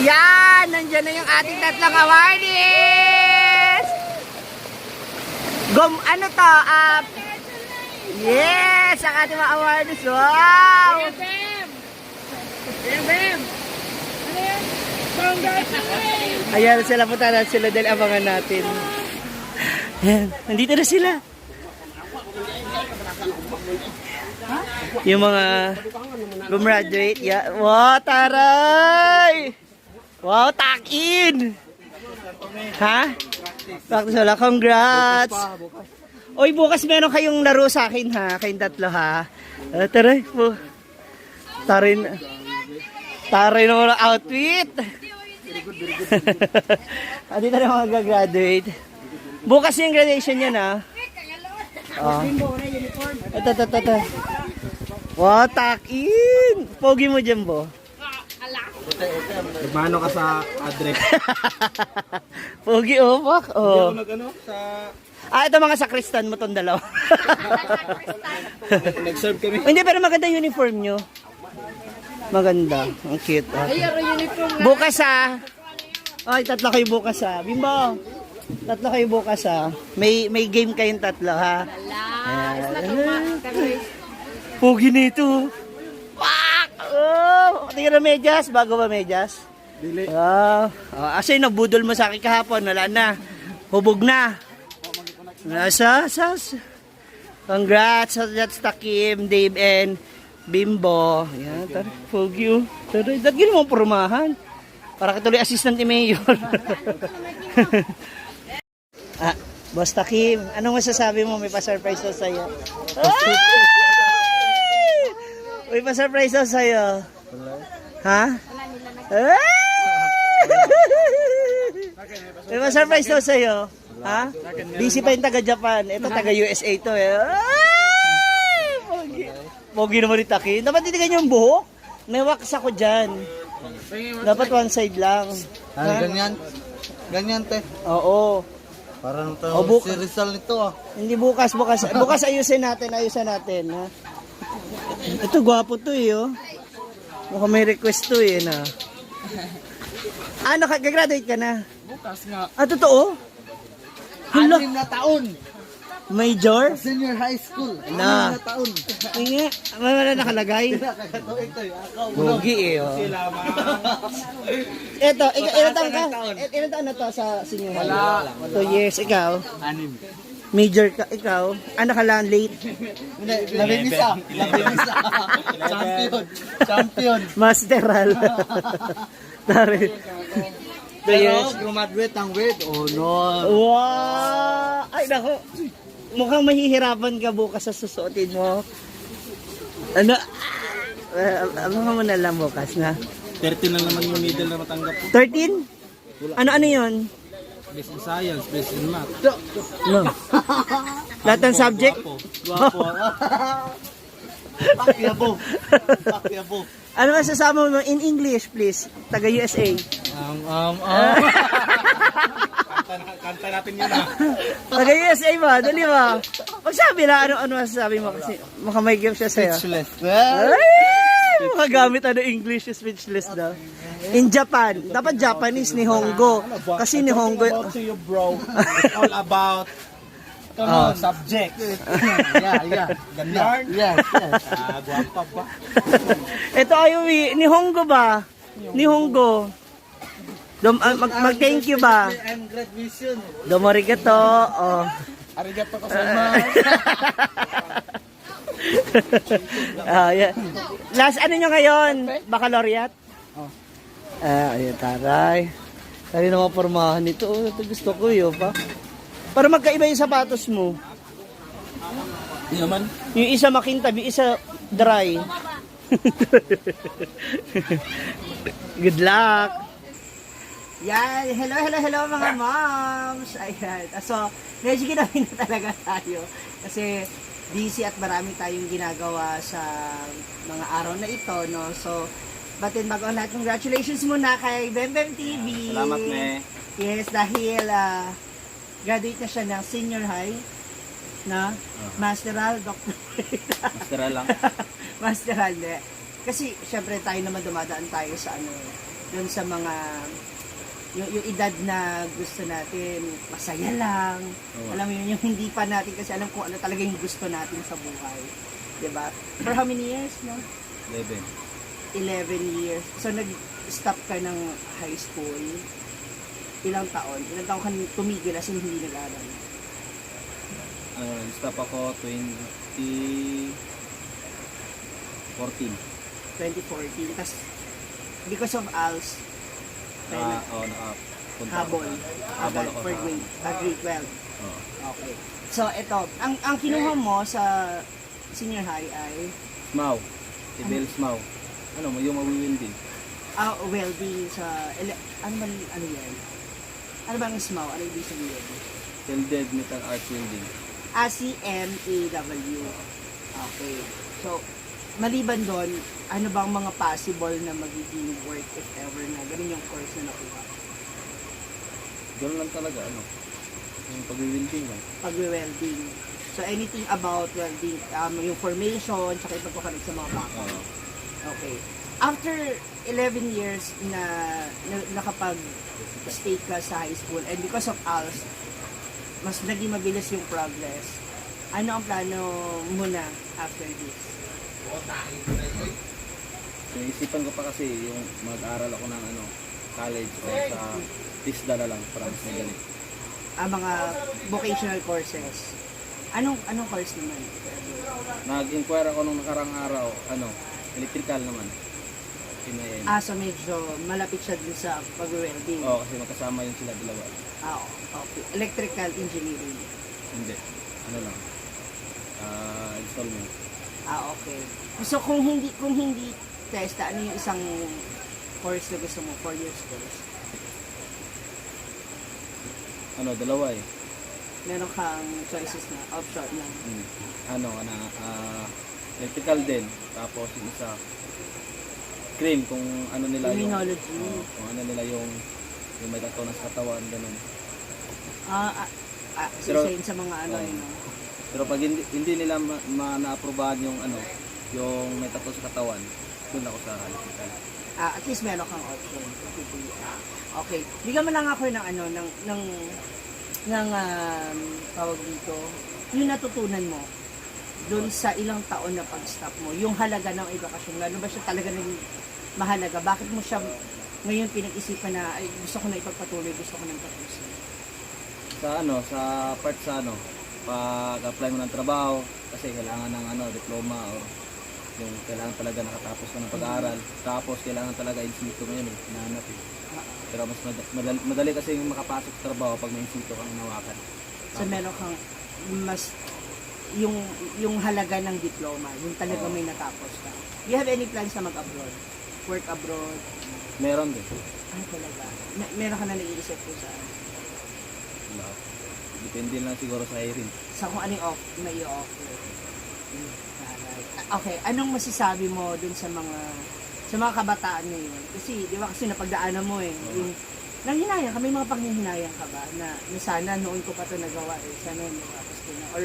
Ayan, nandiyan na yung ating tatlong awardees. Ano to? Yes, ang ating mga awardees. Wow! Ayan sila, punta na sila dahil abangan natin. Ayan, nandito na sila. Yung mga gumraduate. Yeah. Wow, taray! Wow, takin! Ha? Practice wala. Congrats! Oy, bukas meron kayong laro sa akin ha. Kayong tatlo ha. Taray po. Taray na mga outfit. Dito na mga gagraduate. Bukas yung graduation niya na. Oh. Ito. Wow, takin! Pogi mo dyan, Bo. Mano ka sa address? Pogi, oh, fuck. Oh. Sa... Ito mga sakristan mo tong dalawa. Nag-serve kami. Hindi, pero maganda uniform nyo. Maganda. Ang cute. Bukas Ay, tatlo kayo bukas Bimbo, tatlo kayo bukas May game kayong tatlo ha. Pogi nito. Wak! Oh, tingnan na medyas. Bago ba medyas? Dili. Asa yung nabudol mo sa akin kahapon? Wala na. Hubog na. Congrats. That's Takim, Dave, and Bimbo. Yan, tara. Pogi oh. Tara, dagin mo purumahan. Para katuloy assistant ni Mayor. Boss Takim, anong masasabi mo? May pa-surprise daw sa'yo. May pa-surprise daw sa'yo. Ha? May pa-surprise daw sa'yo. Ha? Busy pa yung taga-Japan. Ito taga-USA to eh. Pogi naman ni Takim. Dapat titigan yung buhok. May wax ako dyan. Dapat one side lang. Ganyan te. Oo. Para nung to si Rizal nito Hindi bukas ayusin natin ha. Ito gwapo to oh. Mukhang may request to na. Ano gagraduate ka na? Bukas nga. Totoo? 6 na taon. Major? Senior high school. 6 Na. na taon. Ay wala nakalagay. Pogi oh. Ito, ilan taon ka? Ilan taon na to sa senior high? Wala. 2 years. Ikaw? 6. Major ka, ikaw? Ano ka lang, late? Labinisa. Champion. Masteral. Tari. 2 years. Pero graduate ang with honor. Wow! Ay, nako. Mukhang mahihirapan ka bukas sa susuotin mo. Ano? Abangan mo na lang bukas na. 13 na naman yung middle na matanggap ko. 13? Ano yun? Best in science, best in math. No. Lahat ng subject? Guwapo. Pakyabo. Ano masasama mo in English, please? Taga-USA. Kanta natin yun Taga-USA ba? Dali ba? Magsabi na ano masasabi mo kasi mukhang may game siya sa'yo. Speechless. Ay! Makagamit English, speechless daw. In Japan, dapat Japanese ni Hongo. Kasi ni Hongo... To you, bro. It's all about subject. Yeah. Ganda. Yes. Guwapa pa. Ito Ayumi, ni Hongo ba? Ni Hongo. Mag-thank you ba? I'm great vision. Domo arigato. Oh. Arigato gozaimasu. Yeah. Last ano nyo ngayon? Baccalaureate? Ayun, taray. Tari na mga pormahan nito. Ito gusto ko yun pa. Para magkaiba yung sapatos mo. Hindi naman. Yung isa makintab, yung isa dry. Good luck! Yan, hello mga moms! Ayan, so, medyo ginawin na talaga tayo. Kasi, busy at marami tayong ginagawa sa mga araw na ito, no? So, batin bago lahat, congratulations muna kay Bembem TV. Salamat, me. Yes, dahil graduate na siya ng senior high, na masteral, doctorate. Masteral lang. Masteral, Kasi, syempre tayo naman dumadaan tayo sa dun sa mga yung edad na gusto natin masaya lang. Alam mo yun, yung hindi pa natin kasi alam kung ano talaga yung gusto natin sa buhay. 'Di ba? For how many years, no? 11 years. So nag-stop ka ng high school. Ilang taon? Ilang taon ka tumigil as in hindi nag-aral? Stop ako 2014. 2014. Tapos because of ALS, habol ako for sa grade 12. Oo. Okay. So ito, ang kinuha mo sa senior high ay SMAW. Ibel SMAW. Ano mo yung mawiwinding? welding sa ano yan? Ano ba ang SMAW? Ano ibig sabihin? Welded Metal Arc Welding. CMAW. Okay. So, maliban doon, ano bang mga possible na magiging work if ever na ganun yung course na nakuha? Ganoon lang talaga, ano? Yung pag-welding lang. Pag-welding. So, anything about welding, yung formation, tsaka yung pagkukanig sa mga baka. Okay. After 11 years na nakapag-stay ka sa high school and because of ALS, mas naging mabilis yung progress. Ano ang plano mo na after this? Naisipan ko pa kasi yung mag-aral ako ng college o sa TISDA na lang, parang na ganit. Mga vocational courses. Anong course naman? Nag-inquire ako nung nakarang araw, electrical naman. Pinayin. So medyo malapit siya dun sa pag-welding. Oo, kasi magkasama yun sila dalawa. Okay. Electrical engineering. Hindi. Ano lang. Installment. Okay. So kung hindi testa, ano yung isang course na gusto mo? 4 years course? Dalawa eh. Meron kang choices na, option na. Electrical din. Tapos yung isa, cream kung ano nila yung Immunology. kung ano nila yung may tattoo sa katawan, ganun. Sisayin sa mga Pero pag hindi nila na-aprobahan yung yung may tattoo sa katawan, doon ako sa electrical. At least meron kang option. Okay. Bigyan mo lang ako ng tawag dito, yung natutunan mo doon sa ilang taon na pag-stop mo, yung halaga ng edukasyon, ano ba siya talaga naging mahalaga? Bakit mo siya ngayon pinag-isipan na ay, gusto ko na ipagpatuloy, gusto ko nang tapusin? Sa part pag-apply mo ng trabaho, kasi kailangan ng diploma o yung kailangan talaga nakatapos ka ng pag-aaral. Tapos kailangan talaga in situ mo yun hinahanap eh. Pero mas madali kasi yung makapasok sa trabaho pag may in situ kang nawakan. So meron kang mas yung halaga ng diploma, yung talaga may natapos ka. Do you have any plans na mag-abroad? Work abroad? Meron din. Talaga? Meron ka na naiisip ko saan? Wala. Depende lang siguro sa hiring. Sa kung ano yung may i-offer. Okay, anong masasabi mo dun sa mga kabataan ngayon? Kasi, di ba, kasi napagdaanan mo yung nanghinayang ka, may mga panghihinayang ka ba na sana noon ko pa ito nagawa sana tapos ko na, or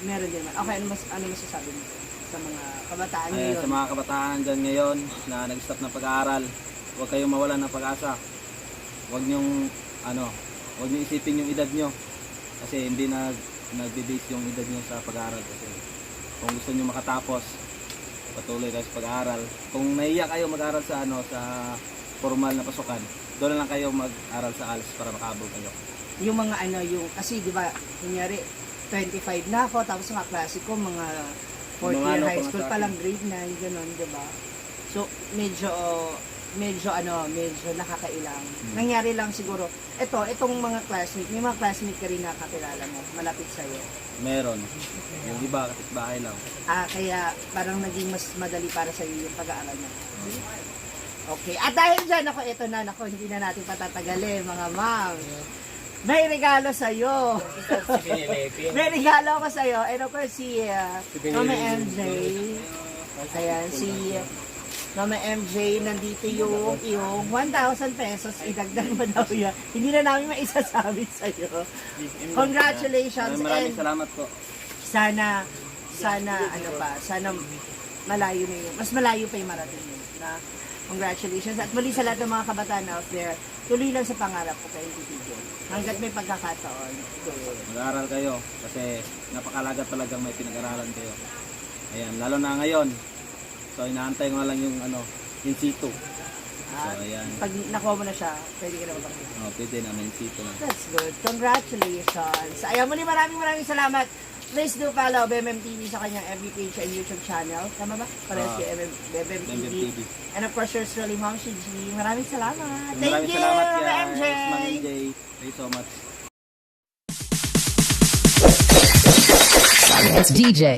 meron din naman. Okay, ano masasabi mo sa mga kabataan ngayon? Sa mga kabataan dyan ngayon na nag-stop ng pag-aaral, huwag kayong mawalan ng pag-asa. Huwag niyong isipin yung edad nyo. Kasi hindi nag-base yung edad nyo sa pag-aaral. Kasi kung gusto nyo makatapos, patuloy kayo sa pag-aaral. Kung naiyak kayo mag-aaral sa formal na pasukan, doon lang kayo mag-aral sa ALS para makahabol kayo. Yung mga kasi di ba, kunyari, 25 na ako, tapos mga klase ko, mga 4th year high school pa lang, grade 9, gano'n, di ba? So, medyo nakakailang. Nangyari lang siguro, itong mga classmate, may mga classmate ka rin nakakilala mo, malapit sa'yo. Meron. Yung iba, kapitbahay lang. Kaya parang naging mas madali para sa'yo yung pag-aaral mo. Okay. At dahil dyan, hindi na natin patatagalin, mga ma'am. May regalo sa'yo. May regalo ako sa'yo. And of course, si Mama MJ. Ayan, si Mama MJ, nandito yung 1,000 pesos. Idagdag mo daw yan. Hindi na namin maisasabi sa'yo. Congratulations. Maraming salamat po. Sana malayo na yun. Mas malayo pa yung marating yun. Congratulations. At muli sa lahat ng mga kabataan out there, tuloy lang sa pangarap ko kayo titigil. Hanggat may pagkakataon. Mag-aaral kayo kasi napakalaga talagang may pinag-aralan kayo. Ayan, lalo na ngayon. So inaantay ko na lang yung in situ. At So ayan. pag nakuha mo na siya, pwede ka na magpapakita. Pwede na in situ na. That's good. Congratulations. Ayan, muli maraming salamat. Please do follow BMM TV sa kanyang FB page and YouTube channel. Tama ba? Parehas kay BMM TV. TV. And of course, yours truly, Ma'am Shiji. Maraming salamat. Maraming Thank you, salamat Ma'am guys. MJ. Ma'am MJ. Thank you so much. It's DJ.